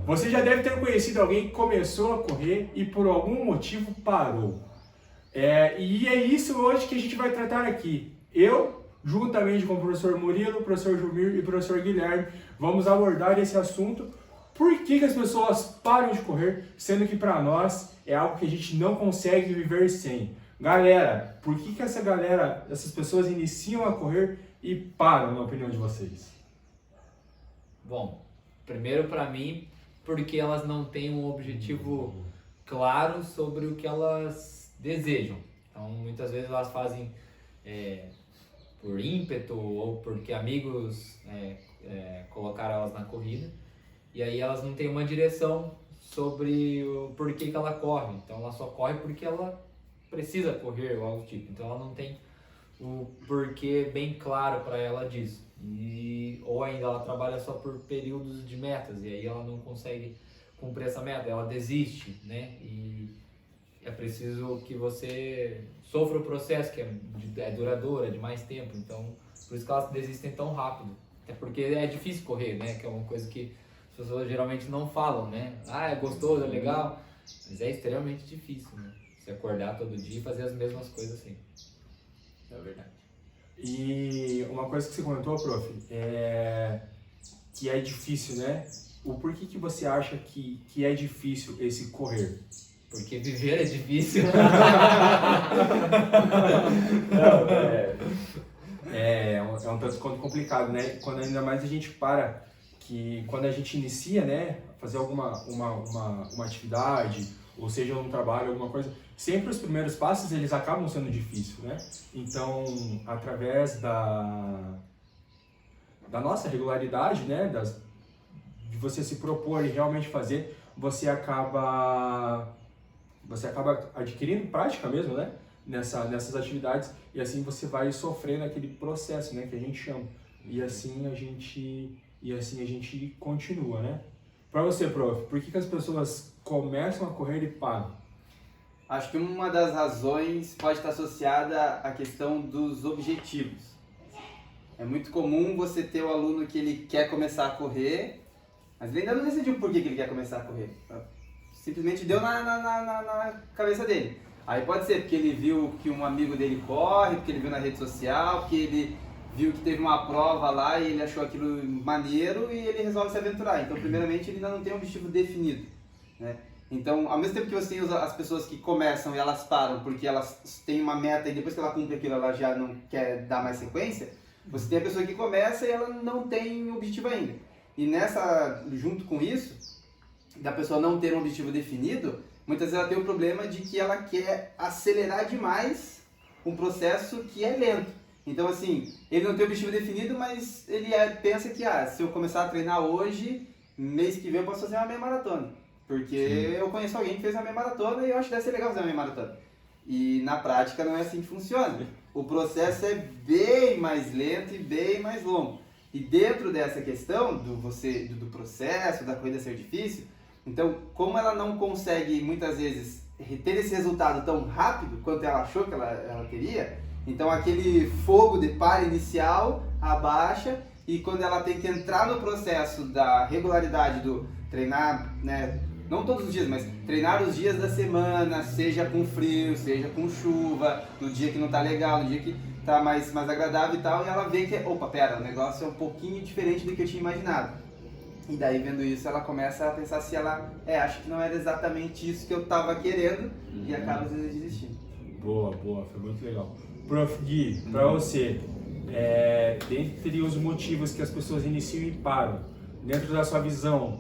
Você já deve ter conhecido alguém que começou a correr e por algum motivo parou. E é isso hoje que a gente vai tratar aqui. Eu, juntamente com o professor Murilo, o professor Jumir e o professor Guilherme, vamos abordar esse assunto. Por que as pessoas param de correr, sendo que para nós é algo que a gente não consegue viver sem? Galera, por que essas pessoas iniciam a correr e param, na opinião de vocês? Bom, primeiro para mim, porque elas não têm um objetivo claro sobre o que elas desejam. Então, muitas vezes elas fazem por ímpeto ou porque amigos colocaram elas na corrida. E aí elas não têm uma direção sobre o porquê que ela corre. Então ela só corre porque ela precisa correr ou algo do tipo. Então ela não tem o porquê bem claro para ela disso. Ou ainda ela trabalha só por períodos de metas e aí ela não consegue cumprir essa meta, ela desiste, né? E é preciso que você sofra o processo, que é duradouro, é de mais tempo. Então por isso que elas desistem tão rápido. Até porque é difícil correr, né? Que é uma coisa que as pessoas geralmente não falam, né? Ah, é gostoso, é legal, mas é extremamente difícil, né? Você acordar todo dia e fazer as mesmas coisas assim. É verdade. E uma coisa que você comentou, prof, que é difícil, né? O porquê que você acha que é difícil esse correr? Porque viver é difícil. Não, é um tanto quanto complicado, né? Quando ainda mais a gente quando a gente inicia, né, fazer alguma uma atividade, ou seja, um trabalho, alguma coisa, sempre os primeiros passos eles acabam sendo difíceis, né? Então, através da nossa regularidade, né, de você se propor e realmente fazer, você acaba adquirindo prática mesmo, né, nessas atividades, e assim você vai sofrendo aquele processo, né, que a gente chama. E assim a gente continua, né? Para você, prof, por que as pessoas começam a correr e param? Acho que uma das razões pode estar associada à questão dos objetivos. É muito comum você ter o aluno que ele quer começar a correr, mas ele ainda não decidiu por que ele quer começar a correr. Simplesmente deu na cabeça dele. Aí pode ser porque ele viu que um amigo dele corre, porque ele viu na rede social, porque ele viu que teve uma prova lá e ele achou aquilo maneiro e ele resolve se aventurar. Então, primeiramente, ele ainda não tem um objetivo definido, né? Então, ao mesmo tempo que você usa as pessoas que começam e elas param porque elas têm uma meta e depois que ela cumpre aquilo ela já não quer dar mais sequência, você tem a pessoa que começa e ela não tem objetivo ainda. E junto com isso, da pessoa não ter um objetivo definido, muitas vezes ela tem o problema de que ela quer acelerar demais um processo que é lento. Então, assim, ele não tem objetivo definido, mas ele pensa que, se eu começar a treinar hoje, mês que vem eu posso fazer uma meia maratona. Porque eu conheço alguém que fez uma meia maratona e eu acho que deve ser legal fazer uma meia maratona. E na prática não é assim que funciona. O processo é bem mais lento e bem mais longo. E dentro dessa questão do processo, da corrida ser difícil, então, como ela não consegue muitas vezes ter esse resultado tão rápido quanto ela achou que ela teria, então aquele fogo de par inicial abaixa e quando ela tem que entrar no processo da regularidade do treinar, né, não todos os dias, mas treinar os dias da semana, seja com frio, seja com chuva, no dia que não tá legal, no dia que tá mais agradável e tal, e ela vê que, opa, pera, o negócio é um pouquinho diferente do que eu tinha imaginado. E daí, vendo isso, ela começa a pensar se ela, acho que não era exatamente isso que eu tava querendo, e acaba às vezes desistindo. Boa, foi muito legal. Prof. Gui, para você, dentre os motivos que as pessoas iniciam e param, dentro da sua visão,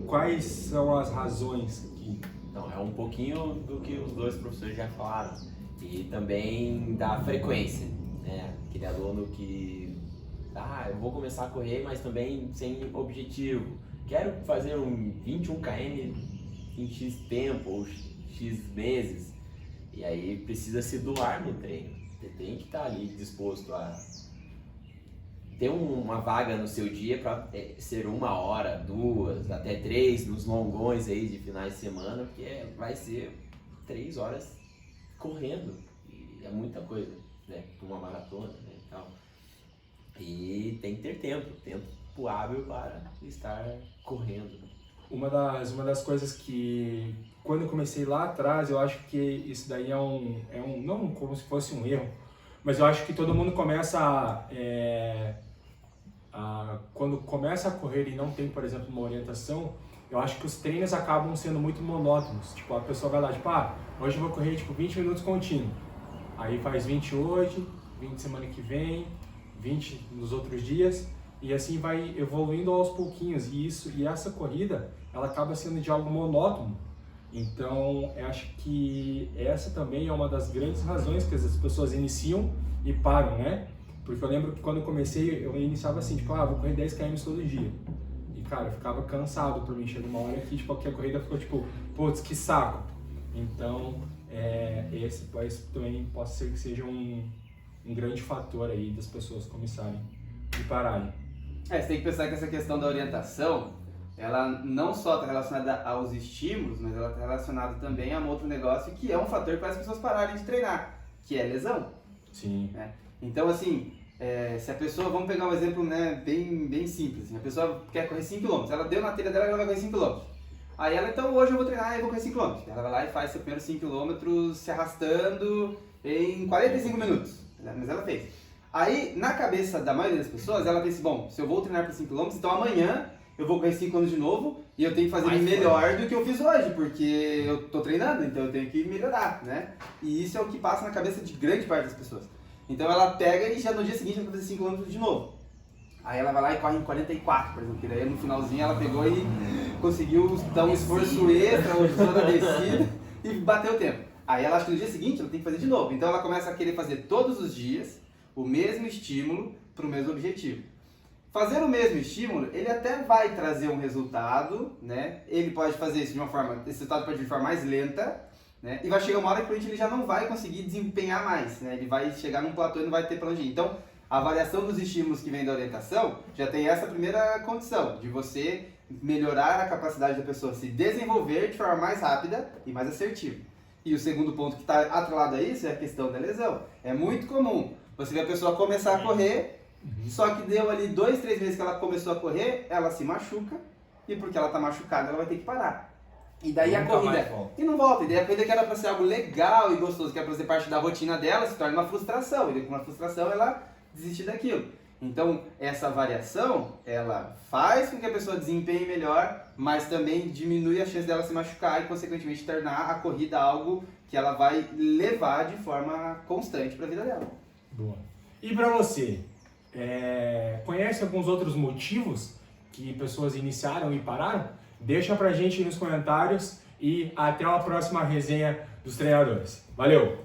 quais são as razões que... Então, é um pouquinho do que os dois professores já falaram. E também da frequência, né? Aquele aluno que, eu vou começar a correr, mas também sem objetivo. Quero fazer um 21 km em X tempo ou X meses. E aí precisa se doar no treino. Você tem que estar ali disposto a ter uma vaga no seu dia para ser 1 hora, 2, até 3 nos longões aí de finais de semana, porque vai ser 3 horas correndo. E é muita coisa, né? Para uma maratona, né? E tal. E tem que ter tempo hábil para estar correndo. uma das coisas que, quando eu comecei lá atrás, eu acho que isso daí não como se fosse um erro, mas eu acho que todo mundo começa quando começa a correr e não tem, por exemplo, uma orientação, eu acho que os treinos acabam sendo muito monótonos. Tipo, a pessoa vai lá, tipo, hoje eu vou correr, tipo, 20 minutos contínuo. Aí faz 20 hoje, 20 semana que vem, 20 nos outros dias, e assim vai evoluindo aos pouquinhos. E essa corrida, ela acaba sendo de algo monótono. Então, eu acho que essa também é uma das grandes razões que as pessoas iniciam e param, né? Porque eu lembro que quando eu comecei, eu iniciava assim, tipo, vou correr 10 km todo dia. E, cara, eu ficava cansado por mim. Chegou uma hora que, tipo, a corrida ficou, tipo, putz, que saco. Então, esse também pode ser que seja um grande fator aí das pessoas começarem e pararem. Você tem que pensar que essa questão da orientação, ela não só está relacionada aos estímulos, mas ela está relacionada também a um outro negócio que é um fator que faz as pessoas pararem de treinar, que é lesão. Sim. Né? Então, assim, se a pessoa, vamos pegar um exemplo, né, bem simples, assim, a pessoa quer correr 5 km, ela deu na telha dela e ela vai correr 5 km. Aí ela, então hoje eu vou treinar e vou correr 5 km. Ela vai lá e faz seu primeiro 5 km se arrastando em 45 minutos. Mas ela fez. Aí, na cabeça da maioria das pessoas, ela pensa, bom, se eu vou treinar por 5 km, então amanhã eu vou correr 5 km de novo e eu tenho que fazer melhor do que eu fiz hoje, porque eu tô treinando, então eu tenho que melhorar, né? E isso é o que passa na cabeça de grande parte das pessoas. Então ela pega e já no dia seguinte vai fazer 5 km de novo. Aí ela vai lá e corre em 44, por exemplo, que daí no finalzinho ela pegou e conseguiu dar um esforço extra na descida e bateu o tempo. Aí ela acha que no dia seguinte ela tem que fazer de novo. Então ela começa a querer fazer todos os dias o mesmo estímulo para o mesmo objetivo. Fazer o mesmo estímulo, ele até vai trazer um resultado, né? Ele pode fazer isso de uma forma, esse resultado pode vir de forma mais lenta, né? E vai chegar uma hora que o cliente ele já não vai conseguir desempenhar mais, né? Ele vai chegar num platô e não vai ter para onde ir. Então, a avaliação dos estímulos que vem da orientação já tem essa primeira condição, de você melhorar a capacidade da pessoa se desenvolver de forma mais rápida e mais assertiva. E o segundo ponto que está atrelado a isso é a questão da lesão. É muito comum você ver a pessoa começar a correr, só que deu ali 2, 3 meses que ela começou a correr, ela se machuca, e porque ela está machucada, ela vai ter que parar. E daí a corrida... E não volta. E daí a corrida que era para ser algo legal e gostoso, que era para fazer parte da rotina dela, se torna uma frustração. E daí com uma frustração ela desiste daquilo. Então, essa variação, ela faz com que a pessoa desempenhe melhor, mas também diminui a chance dela se machucar e, consequentemente, tornar a corrida algo que ela vai levar de forma constante para a vida dela. Boa. E para você, conhece alguns outros motivos que pessoas iniciaram e pararam? Deixa pra gente nos comentários e até a próxima resenha dos treinadores. Valeu!